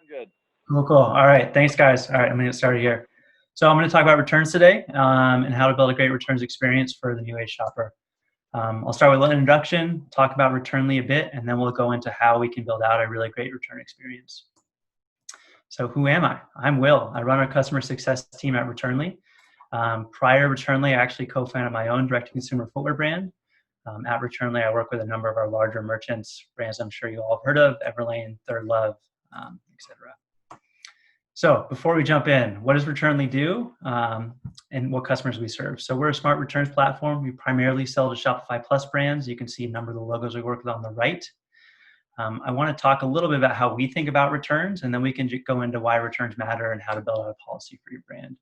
Good. Cool, cool. All right. Thanks, guys. All right, I'm going to get started here. So I'm going to talk about returns today and how to build a great returns experience for the new age shopper. I'll start with a little introduction, talk about Returnly a bit, and then we'll go into how we can build out a really great return experience. So who am I? I'm Will. I run our customer success team at Returnly. Prior to Returnly, I actually co-founded my own direct-to-consumer footwear brand. At Returnly, I work with a number of our larger merchants, brands I'm sure you all have heard of, Everlane, Third Love, etc. So before we jump in, what does Returnly do and what customers we serve? So we're a smart returns platform. We primarily sell to Shopify Plus brands. You can see a number of the logos we work with on the right. I want to talk a little bit about how we think about returns, and then we can go into why returns matter and how to build out a policy for your brand.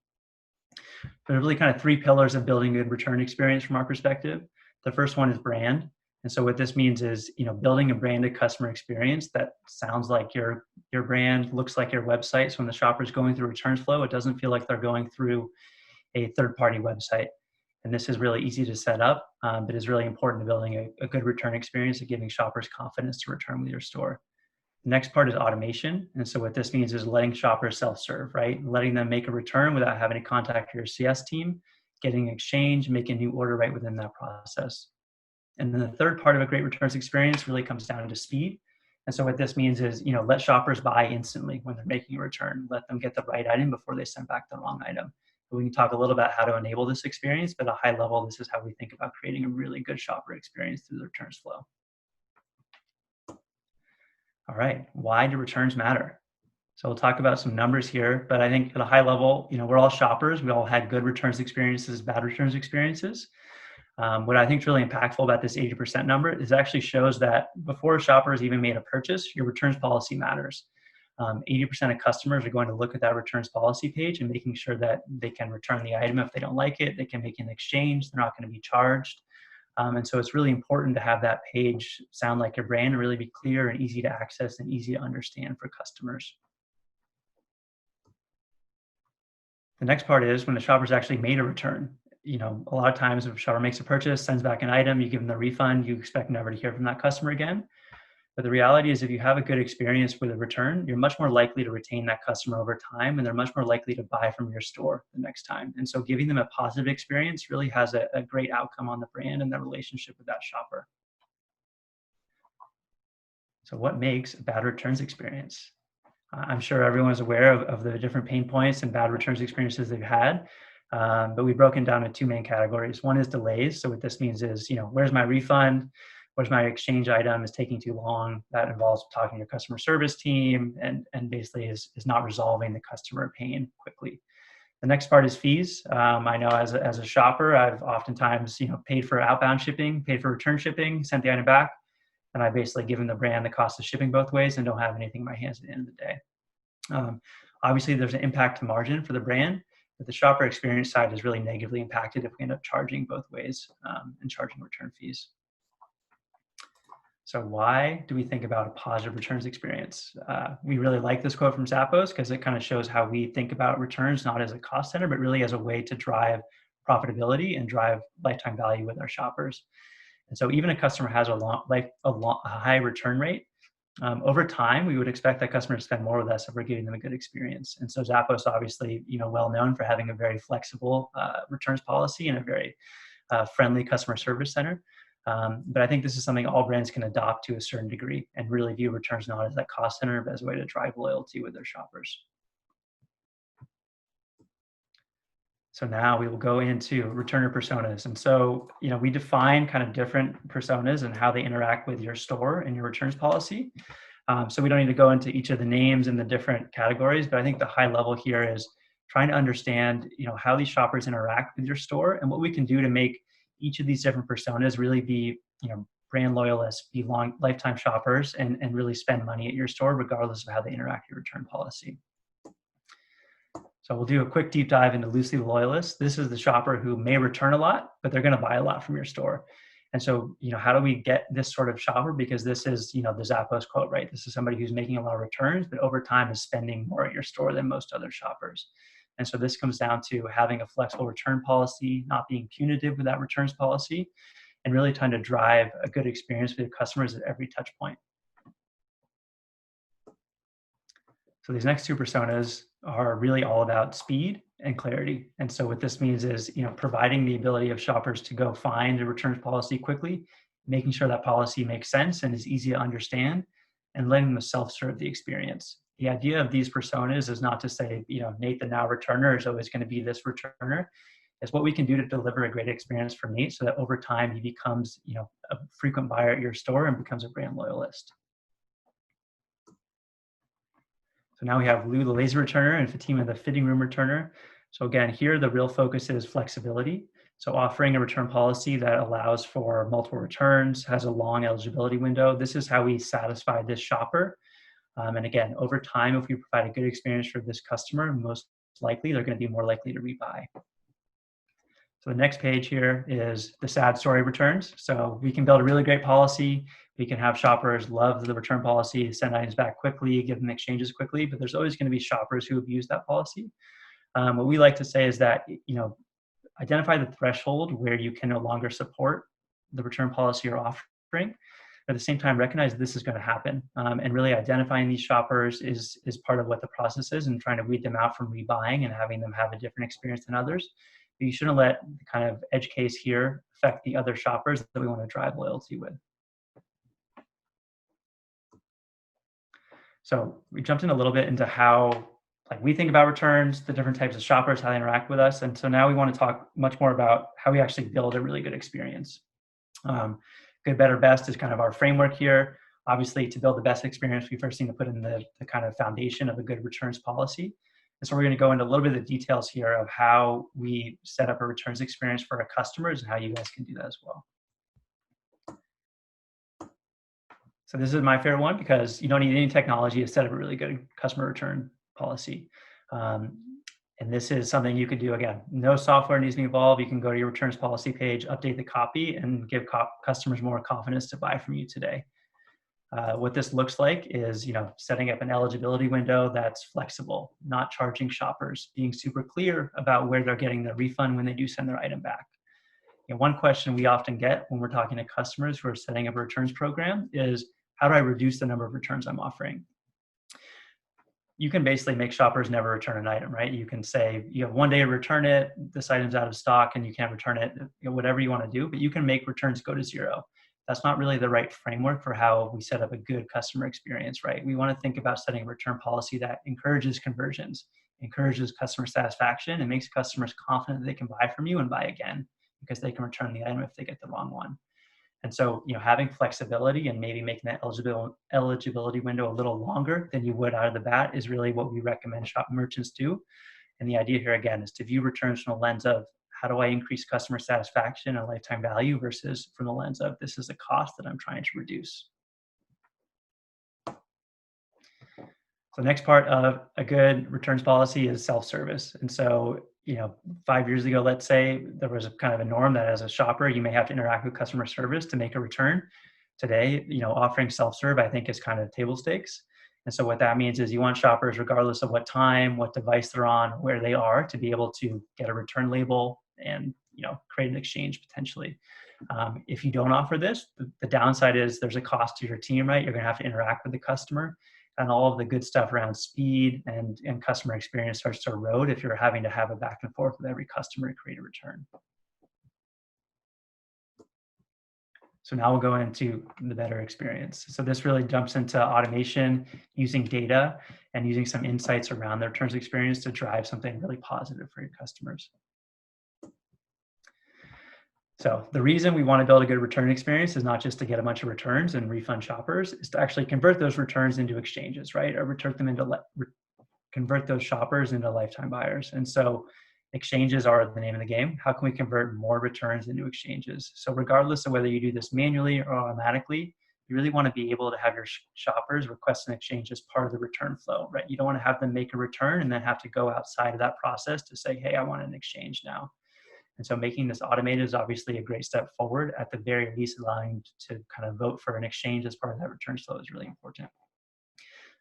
There are really kind of three pillars of building a good return experience from our perspective. The first one is brand. And so what this means is, building a branded customer experience that sounds like your brand, looks like your website. So when the shopper is going through returns flow, it doesn't feel like they're going through a third-party website. And this is really easy to set up, but is really important to building a good return experience and giving shoppers confidence to return with your store. The next part is automation. And so what this means is letting shoppers self-serve, right? Letting them make a return without having to contact your CS team, getting exchange, make a new order right within that process. And then the third part of a great returns experience really comes down to speed. And so what this means is, let shoppers buy instantly when they're making a return. Let them get the right item before they send back the wrong item. We can talk a little about how to enable this experience, but at a high level, this is how we think about creating a really good shopper experience through the returns flow. All right, why do returns matter? So we'll talk about some numbers here, but I think at a high level, we're all shoppers. We all had good returns experiences, bad returns experiences. What I think is really impactful about this 80% number is it actually shows that before shoppers even made a purchase, your returns policy matters. 80% of customers are going to look at that returns policy page and making sure that they can return the item if they don't like it. They can make an exchange. They're not going to be charged. And so it's really important to have that page sound like your brand and really be clear and easy to access and easy to understand for customers. The next part is when the shopper's actually made a return. A lot of times if a shopper makes a purchase, sends back an item, you give them the refund, you expect never to hear from that customer again. But the reality is if you have a good experience with a return, you're much more likely to retain that customer over time, and they're much more likely to buy from your store the next time. And so giving them a positive experience really has a great outcome on the brand and the relationship with that shopper. So what makes a bad returns experience? I'm sure everyone's aware of the different pain points and bad returns experiences they've had. But we've broken down into two main categories. One is delays. So what this means is, where's my refund? Where's my exchange item? Is taking too long. That involves talking to your customer service team and basically is not resolving the customer pain quickly. The next part is fees. I know as a shopper, I've oftentimes, paid for outbound shipping, paid for return shipping, sent the item back, and I basically given the brand the cost of shipping both ways and don't have anything in my hands at the end of the day. Obviously, there's an impact to margin for the brand, but the shopper experience side is really negatively impacted if we end up charging both ways and charging return fees. So why do we think about a positive returns experience? We really like this quote from Zappos because it kind of shows how we think about returns, not as a cost center, but really as a way to drive profitability and drive lifetime value with our shoppers. And so even a customer has a high return rate, over time, we would expect that customer to spend more with us if we're giving them a good experience. And so Zappos, obviously, well known for having a very flexible returns policy and a very friendly customer service center. But I think this is something all brands can adopt to a certain degree and really view returns not as that cost center, but as a way to drive loyalty with their shoppers. So now we will go into returner personas. And so, we define kind of different personas and how they interact with your store and your returns policy. So we don't need to go into each of the names and the different categories, but I think the high level here is trying to understand, how these shoppers interact with your store and what we can do to make each of these different personas really be, brand loyalists, be lifetime shoppers and really spend money at your store regardless of how they interact with your return policy. So we'll do a quick deep dive into loosely Loyalists. This is the shopper who may return a lot, but they're going to buy a lot from your store. And so, how do we get this sort of shopper? Because this is, the Zappos quote, right? This is somebody who's making a lot of returns, but over time is spending more at your store than most other shoppers. And so this comes down to having a flexible return policy, not being punitive with that returns policy, and really trying to drive a good experience for your customers at every touch point. So these next two personas are really all about speed and clarity. And so what this means is, providing the ability of shoppers to go find a returns policy quickly, making sure that policy makes sense and is easy to understand, and letting them self-serve the experience. The idea of these personas is not to say, Nate the now returner is always going to be this returner. It's what we can do to deliver a great experience for Nate so that over time he becomes, a frequent buyer at your store and becomes a brand loyalist. So now we have Lou, the lazy returner, and Fatima, the fitting room returner. So again, here the real focus is flexibility. So offering a return policy that allows for multiple returns, has a long eligibility window. This is how we satisfy this shopper. And again, over time, if we provide a good experience for this customer, most likely they're going to be more likely to rebuy. So the next page here is the sad story returns. So we can build a really great policy. We can have shoppers love the return policy, send items back quickly, give them exchanges quickly, but there's always going to be shoppers who abuse that policy. What we like to say is that, identify the threshold where you can no longer support the return policy you're offering. At the same time, recognize this is going to happen. And really identifying these shoppers is part of what the process is, and trying to weed them out from rebuying and having them have a different experience than others. But you shouldn't let the kind of edge case here affect the other shoppers that we want to drive loyalty with. So we jumped in a little bit into how we think about returns, the different types of shoppers, how they interact with us. And so now we want to talk much more about how we actually build a really good experience. Good, better, best is kind of our framework here. Obviously, to build the best experience, we first need to put in the kind of foundation of a good returns policy. And so we're going to go into a little bit of the details here of how we set up a returns experience for our customers and how you guys can do that as well. So this is my favorite one because you don't need any technology to set up a really good customer return policy. And this is something you could do, again, no software needs to be involved. You can go to your returns policy page, update the copy, and give customers more confidence to buy from you today. What this looks like is, setting up an eligibility window that's flexible, not charging shoppers, being super clear about where they're getting their refund when they do send their item back. One question we often get when we're talking to customers who are setting up a returns program is, how do I reduce the number of returns I'm offering? You can basically make shoppers never return an item, right? You can say you have one day to return it, this item's out of stock and you can't return it, whatever you want to do, but you can make returns go to zero. That's not really the right framework for how we set up a good customer experience, right? We want to think about setting a return policy that encourages conversions, encourages customer satisfaction, and makes customers confident that they can buy from you and buy again because they can return the item if they get the wrong one. And so, having flexibility and maybe making that eligibility window a little longer than you would out of the bat is really what we recommend shop merchants do. And the idea here, again, is to view returns from the lens of, how do I increase customer satisfaction and lifetime value versus from the lens of, this is a cost that I'm trying to reduce. So the next part of a good returns policy is self-service. And so, 5 years ago, let's say, there was a kind of a norm that as a shopper, you may have to interact with customer service to make a return. Today, offering self-serve, I think, is kind of table stakes. And so what that means is you want shoppers, regardless of what time, what device they're on, where they are, to be able to get a return label and, create an exchange potentially. If you don't offer this, the downside is there's a cost to your team, right? You're going to have to interact with the customer, and all of the good stuff around speed and customer experience starts to erode if you're having to have a back and forth with every customer to create a return. So now we'll go into the better experience. So this really jumps into automation, using data and using some insights around the returns experience to drive something really positive for your customers. So the reason we want to build a good return experience is not just to get a bunch of returns and refund shoppers, is to actually convert those returns into exchanges, right? Or convert those shoppers into lifetime buyers. And so exchanges are the name of the game. How can we convert more returns into exchanges? So regardless of whether you do this manually or automatically, you really want to be able to have your shoppers request an exchange as part of the return flow, right? You don't want to have them make a return and then have to go outside of that process to say, hey, I want an exchange now. And so making this automated is obviously a great step forward. At the very least, allowing to kind of vote for an exchange as part of that return flow is really important.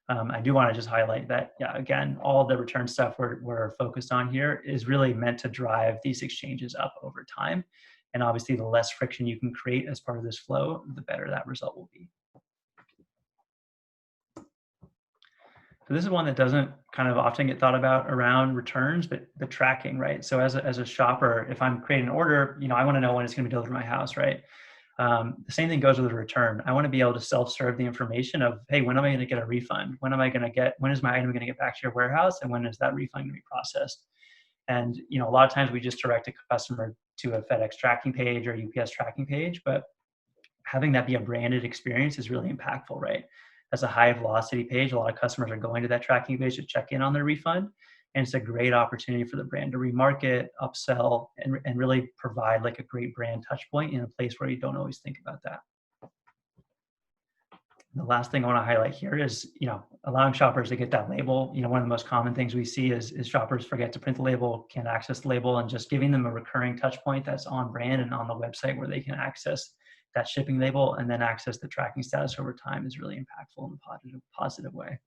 I do want to just highlight that, again, all the return stuff we're focused on here is really meant to drive these exchanges up over time. And obviously, the less friction you can create as part of this flow, the better that result will be. So this is one that doesn't kind of often get thought about around returns, but the tracking, right? So as a shopper, if I'm creating an order, I want to know when it's going to be delivered to my house, right? The same thing goes with a return. I want to be able to self-serve the information of, hey, when am I going to get a refund? When is my item going to get back to your warehouse? And when is that refund going to be processed? And, a lot of times we just direct a customer to a FedEx tracking page or UPS tracking page, but having that be a branded experience is really impactful, right? That's a high velocity page. A lot of customers are going to that tracking page to check in on their refund. And it's a great opportunity for the brand to remarket, upsell, and really provide like a great brand touch point in a place where you don't always think about that. The last thing I want to highlight here is, allowing shoppers to get that label. One of the most common things we see is shoppers forget to print the label, can't access the label, and just giving them a recurring touch point that's on brand and on the website where they can access that shipping label and then access the tracking status over time is really impactful in a positive way.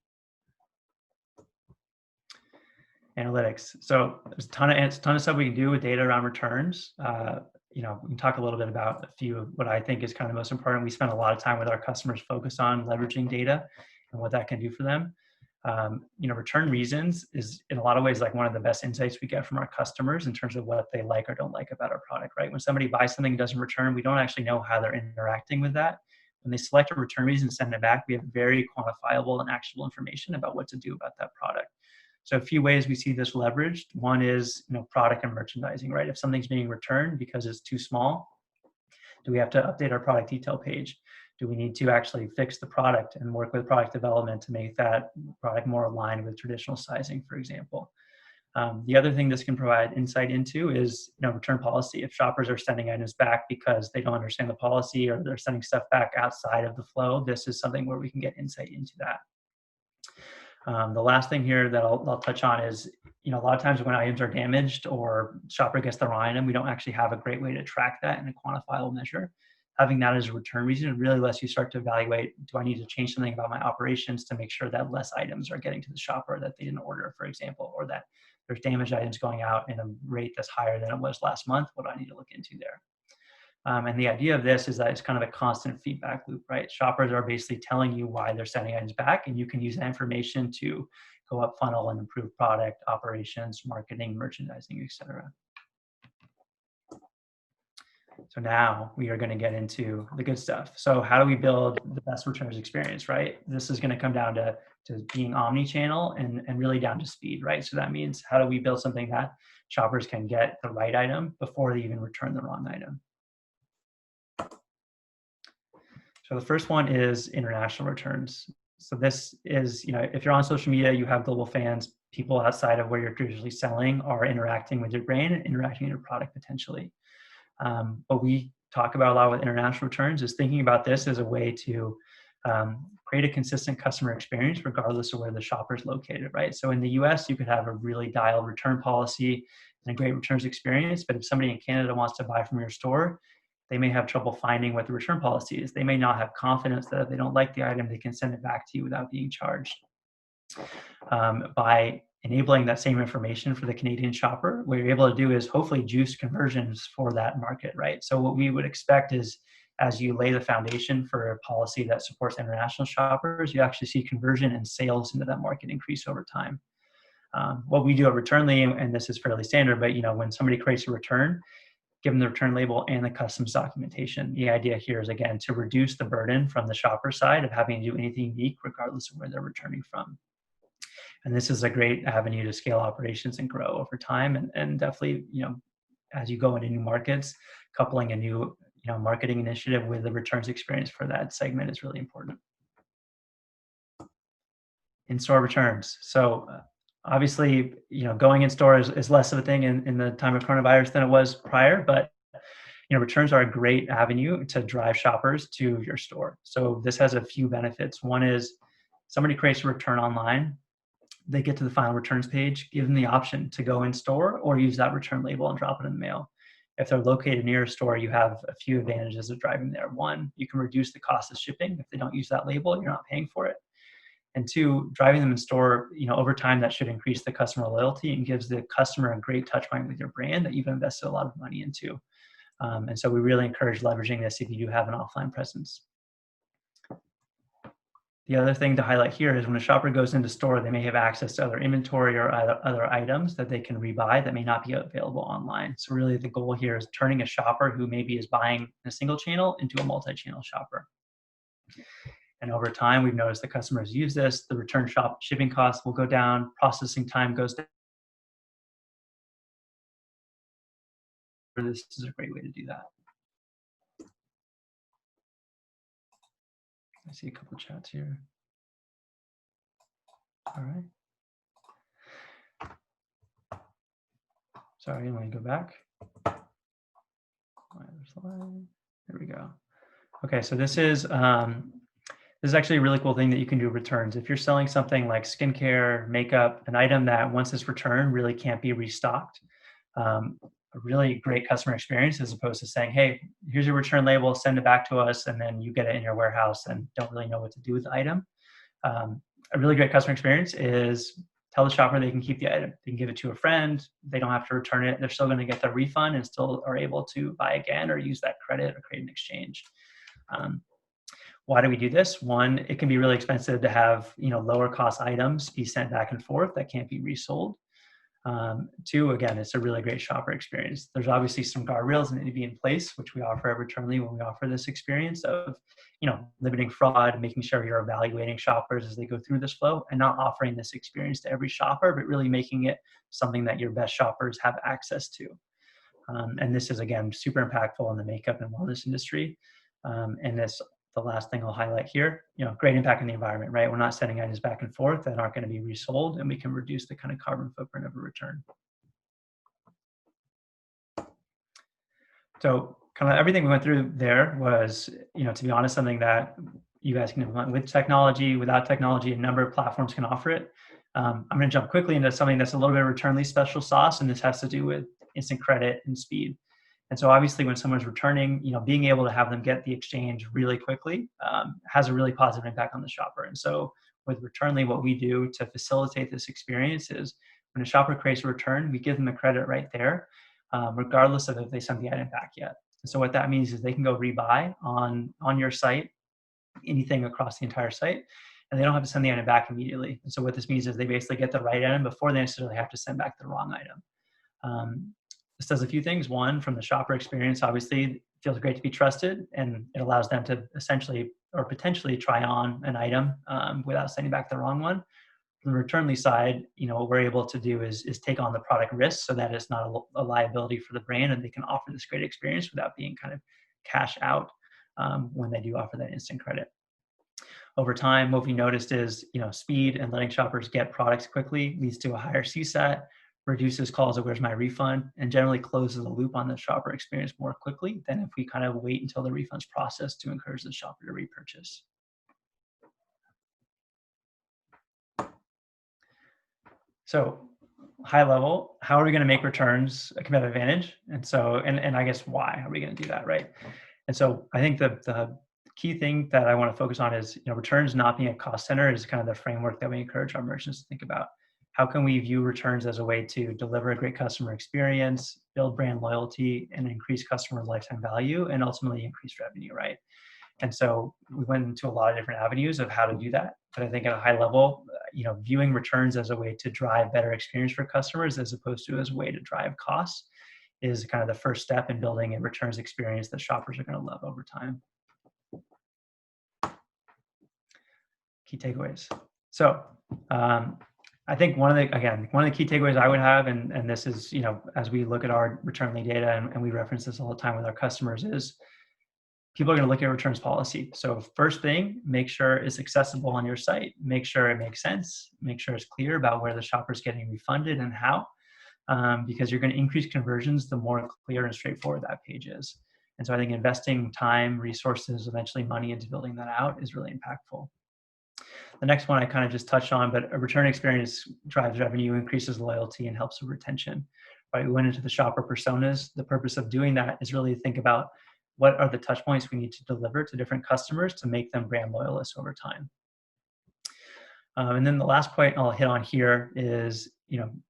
Analytics. So there's a ton of stuff we can do with data around returns. We can talk a little bit about a few of what I think is kind of most important. We spend a lot of time with our customers focused on leveraging data and what that can do for them. Return reasons is in a lot of ways like one of the best insights we get from our customers in terms of what they like or don't like about our product, right? When somebody buys something and doesn't return, we don't actually know how they're interacting with that. When they select a return reason and send it back, we have very quantifiable and actionable information about what to do about that product. So a few ways we see this leveraged. One is, product and merchandising, right? If something's being returned because it's too small, do we have to update our product detail page? Do we need to actually fix the product and work with product development to make that product more aligned with traditional sizing, for example? The other thing this can provide insight into is, return policy. If shoppers are sending items back because they don't understand the policy or they're sending stuff back outside of the flow, this is something where we can get insight into that. The last thing here that I'll touch on is, a lot of times when items are damaged or shopper gets the wrong item, we don't actually have a great way to track that in a quantifiable measure. Having that as a return reason really lets you start to evaluate, do I need to change something about my operations to make sure that less items are getting to the shopper that they didn't order, for example, or that there's damaged items going out in a rate that's higher than it was last month? What do I need to look into there? And the idea of this is that it's kind of a constant feedback loop, right? Shoppers are basically telling you why they're sending items back, and you can use that information to go up funnel and improve product operations, marketing, merchandising, etc. So now we are going to get into the good stuff. So how do we build the best returns experience, right? This is going to come down to being omni-channel and really down to speed, right? So that means how do we build something that shoppers can get the right item before they even return the wrong item? So the first one is international returns. So this is, if you're on social media, you have global fans, people outside of where you're traditionally selling are interacting with your brand and interacting with your product potentially. What we talk about a lot with international returns is thinking about this as a way to create a consistent customer experience regardless of where the shopper is located, right? So in the US, you could have a really dialed return policy and a great returns experience, but if somebody in Canada wants to buy from your store, they may have trouble finding what the return policy is. They may not have confidence that if they don't like the item, they can send it back to you without being charged. By enabling that same information for the Canadian shopper, what you're able to do is hopefully juice conversions for that market, right? So what we would expect is as you lay the foundation for a policy that supports international shoppers, you actually see conversion and sales into that market increase over time. What we do at Returnly, and this is fairly standard, but when somebody creates a return, give them the return label and the customs documentation. The idea here is, again, to reduce the burden from the shopper side of having to do anything unique regardless of where they're returning from. And this is a great avenue to scale operations and grow over time. And definitely, as you go into new markets, coupling a new, marketing initiative with the returns experience for that segment is really important. In-store returns. So obviously, going in store is less of a thing in the time of coronavirus than it was prior, but returns are a great avenue to drive shoppers to your store. So this has a few benefits. One is somebody creates a return online, they get to the final returns page, give them the option to go in store or use that return label and drop it in the mail. If they're located near a store, you have a few advantages of driving there. One, you can reduce the cost of shipping. If they don't use that label, you're not paying for it. And two, driving them in store, over time, that should increase the customer loyalty and gives the customer a great touch point with your brand that you've invested a lot of money into. And so we really encourage leveraging this if you do have an offline presence. The other thing to highlight here is when a shopper goes into store, they may have access to other inventory or other items that they can rebuy that may not be available online. So really the goal here is turning a shopper who maybe is buying in a single channel into a multi-channel shopper. And over time, we've noticed that customers use this, the return shipping costs will go down, processing time goes down. This is a great way to do that. I see a couple of chats here. All right. Sorry, let me go back. There we go. Okay, so this is actually a really cool thing that you can do returns. If you're selling something like skincare, makeup, an item that once it's returned really can't be restocked, a really great customer experience as opposed to saying, hey, here's your return label, send it back to us, and then you get it in your warehouse and don't really know what to do with the item. A really great customer experience is tell the shopper they can keep the item. They can give it to a friend. They don't have to return it. They're still going to get their refund and still are able to buy again or use that credit or create an exchange. Why do we do this? One, it can be really expensive to have lower cost items be sent back and forth that can't be resold. Two, again, it's a really great shopper experience. There's obviously some guardrails that need to be in place, which we offer at Returnly when we offer this experience of, limiting fraud, making sure you're evaluating shoppers as they go through this flow and not offering this experience to every shopper, but really making it something that your best shoppers have access to. And this is, again, super impactful in the makeup and wellness industry. And this, the last thing I'll highlight here, great impact on the environment, right? We're not sending items back and forth that aren't going to be resold, and we can reduce the kind of carbon footprint of a return. So kind of everything we went through there was, to be honest, something that you guys can implement with technology, without technology, a number of platforms can offer it. I'm going to jump quickly into something that's a little bit of Returnly special sauce, and this has to do with instant credit and speed. And so obviously when someone's returning, being able to have them get the exchange really quickly has a really positive impact on the shopper. And so with Returnly, what we do to facilitate this experience is when a shopper creates a return, we give them the credit right there, regardless of if they sent the item back yet. And so what that means is they can go rebuy on your site, anything across the entire site, and they don't have to send the item back immediately. And so what this means is they basically get the right item before they necessarily have to send back the wrong item. This does a few things. One, from the shopper experience, obviously, it feels great to be trusted, and it allows them to essentially or potentially try on an item without sending back the wrong one. From the Returnly side, what we're able to do is take on the product risk so that it's not a liability for the brand, and they can offer this great experience without being kind of cash out when they do offer that instant credit. Over time, what we noticed is, speed and letting shoppers get products quickly leads to a higher CSAT, reduces calls of where's my refund, and generally closes the loop on the shopper experience more quickly than if we kind of wait until the refund's processed to encourage the shopper to repurchase. So high level, how are we going to make returns a competitive advantage? And so, and I guess why are we going to do that, right? And so I think the key thing that I want to focus on is, returns not being a cost center is kind of the framework that we encourage our merchants to think about. How can we view returns as a way to deliver a great customer experience, build brand loyalty, and increase customer lifetime value, and ultimately increase revenue, right? And so we went into a lot of different avenues of how to do that. But I think at a high level, viewing returns as a way to drive better experience for customers as opposed to as a way to drive costs is kind of the first step in building a returns experience that shoppers are going to love over time. Key takeaways. So I think one of the key takeaways I would have, and this is, as we look at our Returnly data, and we reference this all the time with our customers, is people are going to look at returns policy. So first thing, make sure it's accessible on your site. Make sure it makes sense. Make sure it's clear about where the shopper's getting refunded and how, because you're going to increase conversions the more clear and straightforward that page is. And so I think investing time, resources, eventually money into building that out is really impactful. The next one I kind of just touched on, but a return experience drives revenue, increases loyalty, and helps with retention. Right? We went into the shopper personas. The purpose of doing that is really to think about what are the touch points we need to deliver to different customers to make them brand loyalists over time. And then the last point I'll hit on here is,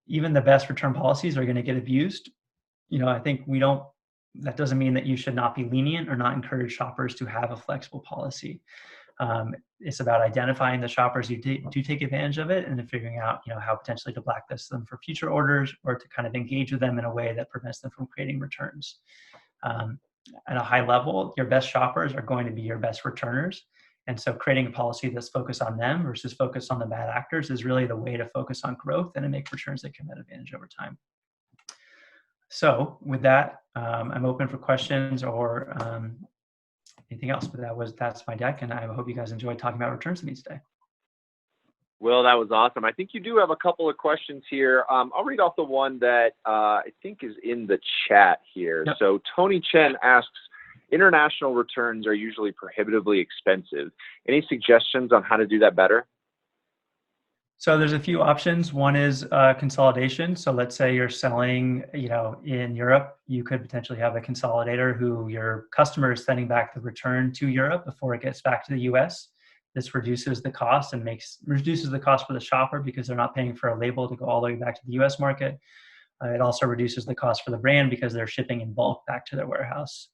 even the best return policies are going to get abused. I think that doesn't mean that you should not be lenient or not encourage shoppers to have a flexible policy. It's about identifying the shoppers who do take advantage of it and then figuring out, how potentially to blacklist them for future orders or to kind of engage with them in a way that prevents them from creating returns. At a high level, your best shoppers are going to be your best returners. And so creating a policy that's focused on them versus focused on the bad actors is really the way to focus on growth and to make returns that can advantage over time. So with that, I'm open for questions or anything else, but that's my deck, and I hope you guys enjoyed talking about returns with me today. Will, that was awesome. I think you do have a couple of questions here. I'll read off the one that I think is in the chat here. Yep. So Tony Chen asks, international returns are usually prohibitively expensive. Any suggestions on how to do that better? So there's a few options. One is consolidation. So let's say you're selling, in Europe, you could potentially have a consolidator who your customer is sending back the return to Europe before it gets back to the US. This reduces the cost and reduces the cost for the shopper because they're not paying for a label to go all the way back to the US market. It also reduces the cost for the brand because they're shipping in bulk back to their warehouse.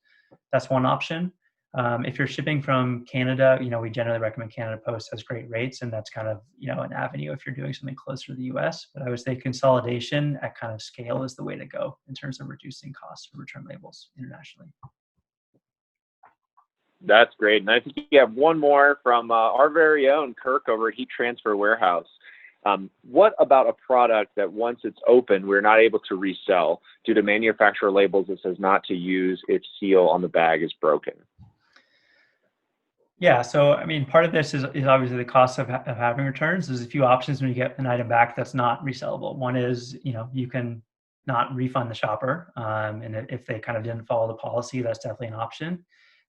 That's one option. If you're shipping from Canada, we generally recommend Canada Post has great rates, and that's kind of, an avenue if you're doing something closer to the US. But I would say consolidation at kind of scale is the way to go in terms of reducing costs for return labels internationally. That's great. And I think you have one more from our very own Kirk over at Heat Transfer Warehouse. What about a product that once it's open, we're not able to resell due to manufacturer labels that says not to use, its seal on the bag is broken? Yeah, so part of this is obviously the cost of having returns. There's a few options when you get an item back that's not resellable. One is, you can not refund the shopper, and if they kind of didn't follow the policy, that's definitely an option.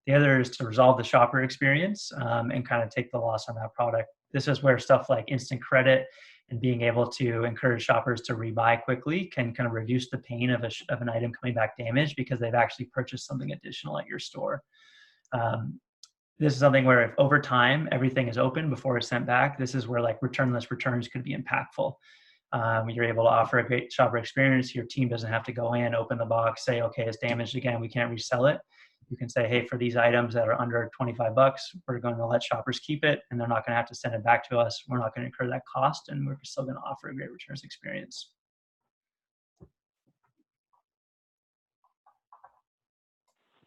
The other is to resolve the shopper experience and kind of take the loss on that product. This is where stuff like instant credit and being able to encourage shoppers to rebuy quickly can kind of reduce the pain of an item coming back damaged because they've actually purchased something additional at your store. This is something where if over time everything is open before it's sent back, this is where like returnless returns could be impactful. You're able to offer a great shopper experience. Your team doesn't have to go in, open the box, say, okay, it's damaged again, we can't resell it. You can say, hey, for these items that are under $25, we're going to let shoppers keep it, and they're not going to have to send it back to us. We're not going to incur that cost, and we're still going to offer a great returns experience.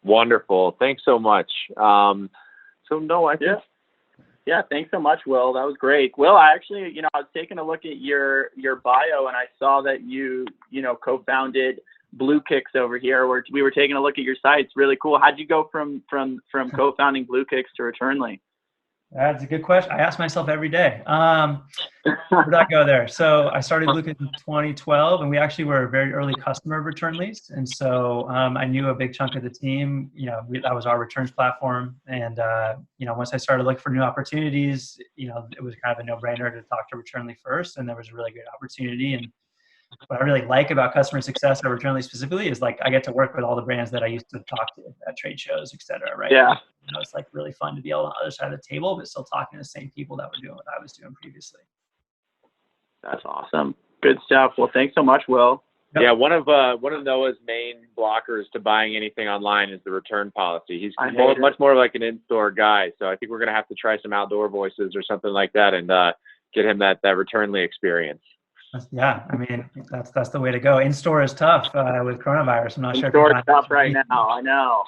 Wonderful. Thanks so much. I think. Yeah, thanks so much, Will. That was great. Will, I actually, I was taking a look at your bio, and I saw that you co-founded Blue Kicks over here. We were taking a look at your site. It's really cool. How'd you go from co-founding Blue Kicks to Returnly? That's a good question. I ask myself every day. Where did I go there? So I started Blue Kicks in 2012, and we actually were a very early customer of Returnly's. And so I knew a big chunk of the team. That was our returns platform. And once I started looking for new opportunities, it was kind of a no-brainer to talk to Returnly first, and there was a really great opportunity. And what I really like about customer success at Returnly specifically is like I get to work with all the brands that I used to talk to at trade shows, et cetera, right? Yeah. It's like really fun to be on the other side of the table, but still talking to the same people that were doing what I was doing previously. That's awesome. Good stuff. Well, thanks so much, Will. Yep. Yeah, one of Noah's main blockers to buying anything online is the return policy. He's much more like an in-store guy, so I think we're going to have to try some outdoor voices or something like that and get him that Returnly experience. Yeah, that's the way to go. In-store is tough with coronavirus. I'm not sure. In-store is tough right now. I know.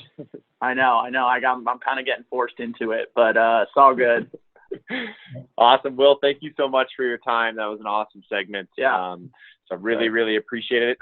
I'm kind of getting forced into it, but it's all good. Awesome. Will, thank you so much for your time. That was an awesome segment. Yeah. So really, really appreciate it.